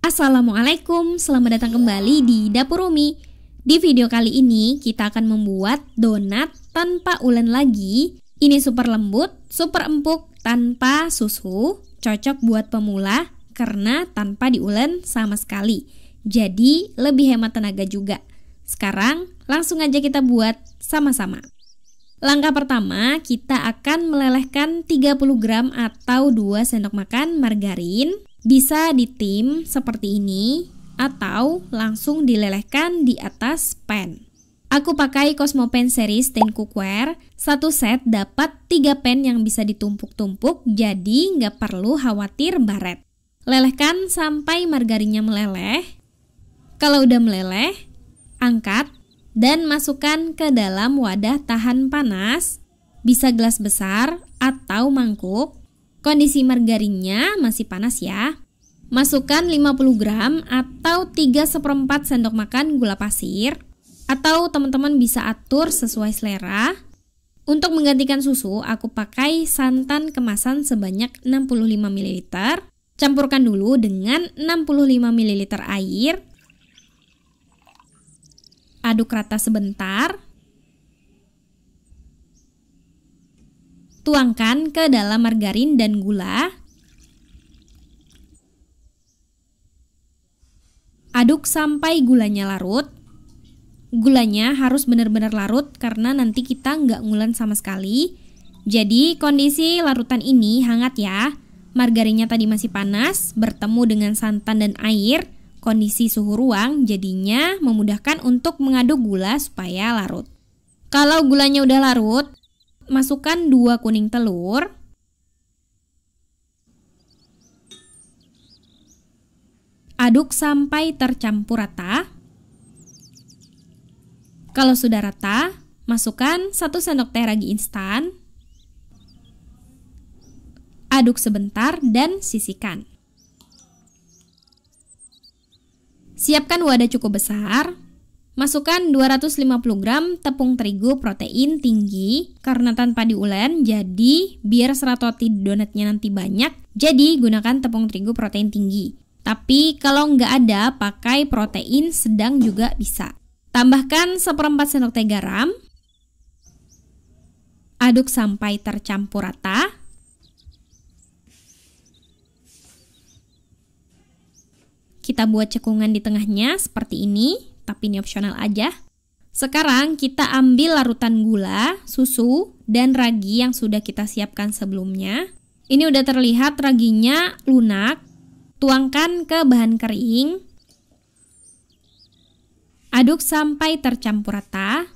Assalamualaikum, selamat datang kembali di Dapur Umi. Di video kali ini kita akan membuat donat tanpa ulen lagi. Ini super lembut, super empuk, tanpa susu, cocok buat pemula karena tanpa diulen sama sekali. Jadi lebih hemat tenaga juga. Sekarang langsung aja kita buat sama-sama. Langkah pertama, kita akan melelehkan 30 gram atau 2 sendok makan margarin. Bisa ditim seperti ini atau langsung dilelehkan di atas pan. Aku pakai Cosmo Pan series tin cookware. Satu set dapat 3 pan yang bisa ditumpuk-tumpuk, jadi nggak perlu khawatir baret. Lelehkan sampai margarinnya meleleh. Kalau udah meleleh, angkat dan masukkan ke dalam wadah tahan panas. Bisa gelas besar atau mangkuk. Kondisi margarinnya masih panas ya. Masukkan 50 gram atau 3/4 sendok makan gula pasir. Atau teman-teman bisa atur sesuai selera. Untuk menggantikan susu, aku pakai santan kemasan sebanyak 65 ml. Campurkan dulu dengan 65 ml air. Aduk rata sebentar. Tuangkan ke dalam margarin dan gula. Aduk sampai gulanya larut. Gulanya harus benar-benar larut karena nanti kita nggak ngulen sama sekali. Jadi kondisi larutan ini hangat ya. Margarinnya tadi masih panas, bertemu dengan santan dan air. Kondisi suhu ruang jadinya memudahkan untuk mengaduk gula supaya larut. Kalau gulanya udah larut, masukkan 2 kuning telur. Aduk sampai tercampur rata. Kalau sudah rata, masukkan 1 sendok teh ragi instan. Aduk sebentar dan sisihkan. Siapkan wadah cukup besar. Masukkan 250 gram tepung terigu protein tinggi karena tanpa diulen, jadi biar serat roti donatnya nanti banyak, jadi gunakan tepung terigu protein tinggi. Tapi kalau nggak ada, pakai protein sedang juga bisa. Tambahkan 1/4 sendok teh garam. Aduk sampai tercampur rata. Kita buat cekungan di tengahnya seperti ini. Tapi ini opsional aja. Sekarang kita ambil larutan gula, susu, dan ragi yang sudah kita siapkan sebelumnya. Ini udah terlihat raginya lunak. Tuangkan ke bahan kering. Aduk sampai tercampur rata.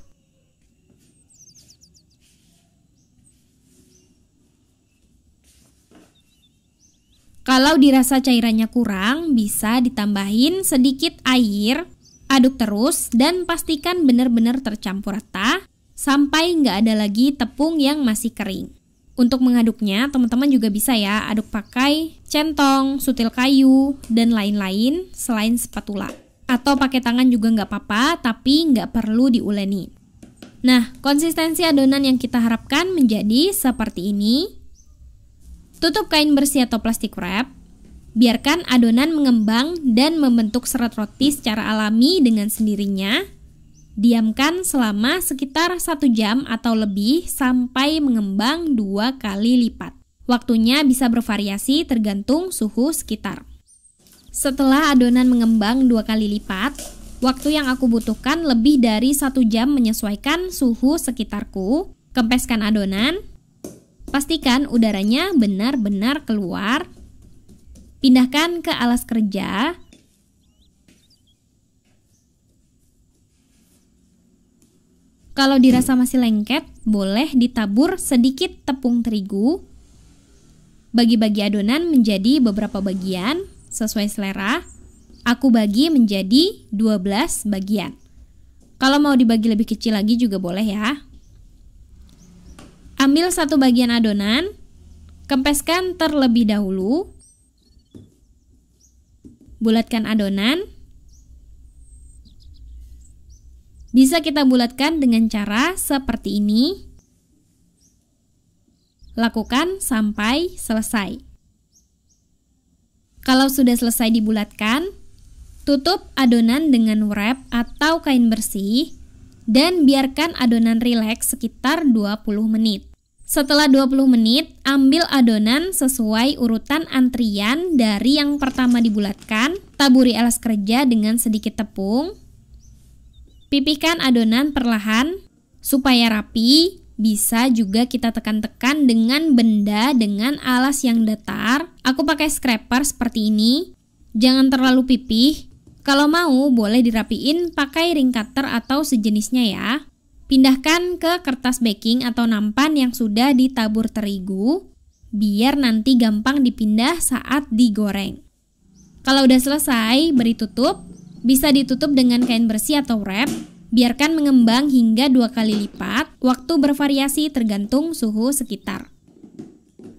Kalau dirasa cairannya kurang, bisa ditambahin sedikit air. Aduk terus dan pastikan benar-benar tercampur rata sampai nggak ada lagi tepung yang masih kering. Untuk mengaduknya, teman-teman juga bisa ya aduk pakai centong, sutil kayu, dan lain-lain selain spatula. Atau pakai tangan juga nggak apa-apa, tapi nggak perlu diuleni. Nah, konsistensi adonan yang kita harapkan menjadi seperti ini. Tutup kain bersih atau plastik wrap. Biarkan adonan mengembang dan membentuk serat roti secara alami dengan sendirinya. Diamkan selama sekitar 1 jam atau lebih sampai mengembang 2 kali lipat. Waktunya bisa bervariasi tergantung suhu sekitar. Setelah adonan mengembang 2 kali lipat, waktu yang aku butuhkan lebih dari 1 jam menyesuaikan suhu sekitarku. Kempeskan adonan. Pastikan udaranya benar-benar keluar. Pindahkan ke alas kerja. Kalau dirasa masih lengket, boleh ditabur sedikit tepung terigu. Bagi-bagi adonan menjadi beberapa bagian sesuai selera. Aku bagi menjadi 12 bagian. Kalau mau dibagi lebih kecil lagi juga boleh ya. Ambil 1 bagian adonan, kempeskan terlebih dahulu. Bulatkan adonan. Bisa kita bulatkan dengan cara seperti ini. Lakukan sampai selesai. Kalau sudah selesai dibulatkan, Tutup adonan dengan wrap atau kain bersih dan biarkan adonan rileks sekitar 20 menit. Setelah 20 menit, ambil adonan sesuai urutan antrian dari yang pertama dibulatkan, taburi alas kerja dengan sedikit tepung. Pipihkan adonan perlahan supaya rapi. Bisa juga kita tekan-tekan dengan benda dengan alas yang datar. Aku pakai scraper seperti ini. Jangan terlalu pipih. Kalau mau boleh dirapiin pakai ring cutter atau sejenisnya ya. Pindahkan ke kertas baking atau nampan yang sudah ditabur terigu, biar nanti gampang dipindah saat digoreng. Kalau udah selesai, beri tutup. Bisa ditutup dengan kain bersih atau wrap. Biarkan mengembang hingga 2 kali lipat, waktu bervariasi tergantung suhu sekitar.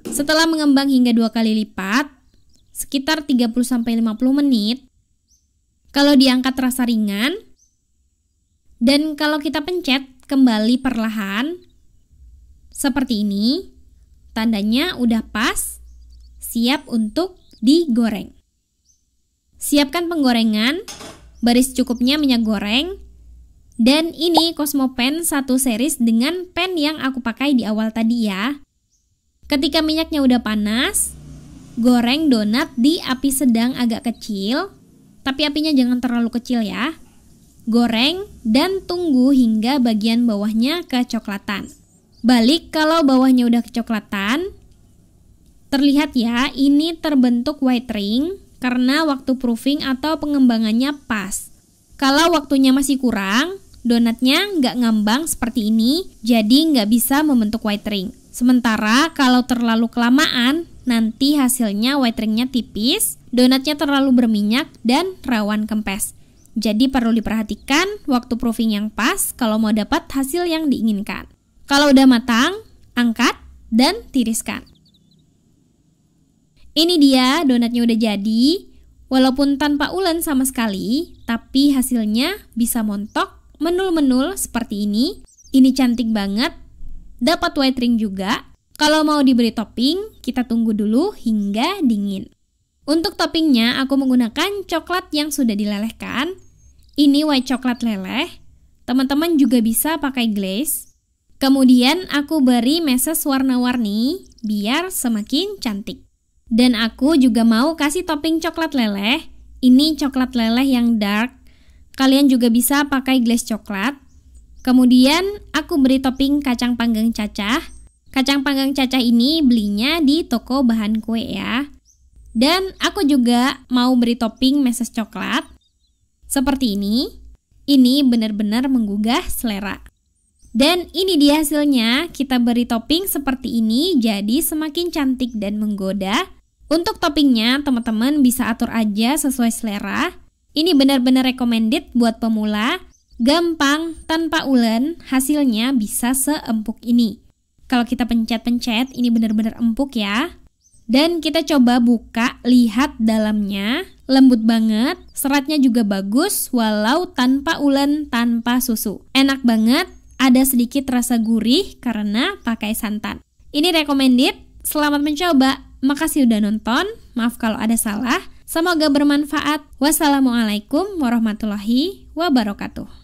Setelah mengembang hingga 2 kali lipat, sekitar 30-50 menit, kalau diangkat terasa ringan, dan kalau kita pencet kembali perlahan, seperti ini, tandanya udah pas, siap untuk digoreng. Siapkan penggorengan, beri secukupnya minyak goreng. Dan ini Cosmo Pan 1 series dengan pan yang aku pakai di awal tadi ya. Ketika minyaknya udah panas, goreng donat di api sedang agak kecil, tapi apinya jangan terlalu kecil ya. Goreng dan tunggu hingga bagian bawahnya kecoklatan. Balik kalau bawahnya udah kecoklatan. Terlihat ya, ini terbentuk white ring karena waktu proofing atau pengembangannya pas. Kalau waktunya masih kurang, donatnya nggak ngambang seperti ini, jadi nggak bisa membentuk white ring. Sementara kalau terlalu kelamaan, nanti hasilnya white ringnya tipis, donatnya terlalu berminyak, dan rawan kempes. Jadi perlu diperhatikan waktu proofing yang pas kalau mau dapat hasil yang diinginkan. Kalau udah matang, angkat dan tiriskan. Ini dia donatnya udah jadi, walaupun tanpa ulen sama sekali, tapi hasilnya bisa montok, menul-menul seperti ini. Ini cantik banget, dapat white ring juga. Kalau mau diberi topping, kita tunggu dulu hingga dingin. Untuk toppingnya, aku menggunakan coklat yang sudah dilelehkan. Ini white coklat leleh. Teman-teman juga bisa pakai glaze. Kemudian aku beri meses warna-warni biar semakin cantik. Dan aku juga mau kasih topping coklat leleh. Ini coklat leleh yang dark. Kalian juga bisa pakai glaze coklat. Kemudian aku beri topping kacang panggang cacah. Kacang panggang cacah ini belinya di toko bahan kue ya. Dan aku juga mau beri topping meses coklat. Seperti ini. Ini benar-benar menggugah selera. Dan ini dia hasilnya. Kita beri topping seperti ini jadi semakin cantik dan menggoda. Untuk toppingnya teman-teman bisa atur aja sesuai selera. Ini benar-benar recommended buat pemula, gampang, tanpa ulen, hasilnya bisa seempuk ini. Kalau kita pencet-pencet, ini benar-benar empuk ya. Dan kita coba buka, lihat dalamnya, lembut banget, seratnya juga bagus, walau tanpa ulen, tanpa susu. Enak banget, ada sedikit rasa gurih karena pakai santan. Ini recommended, selamat mencoba. Makasih udah nonton, maaf kalau ada salah. Semoga bermanfaat. Wassalamualaikum warahmatullahi wabarakatuh.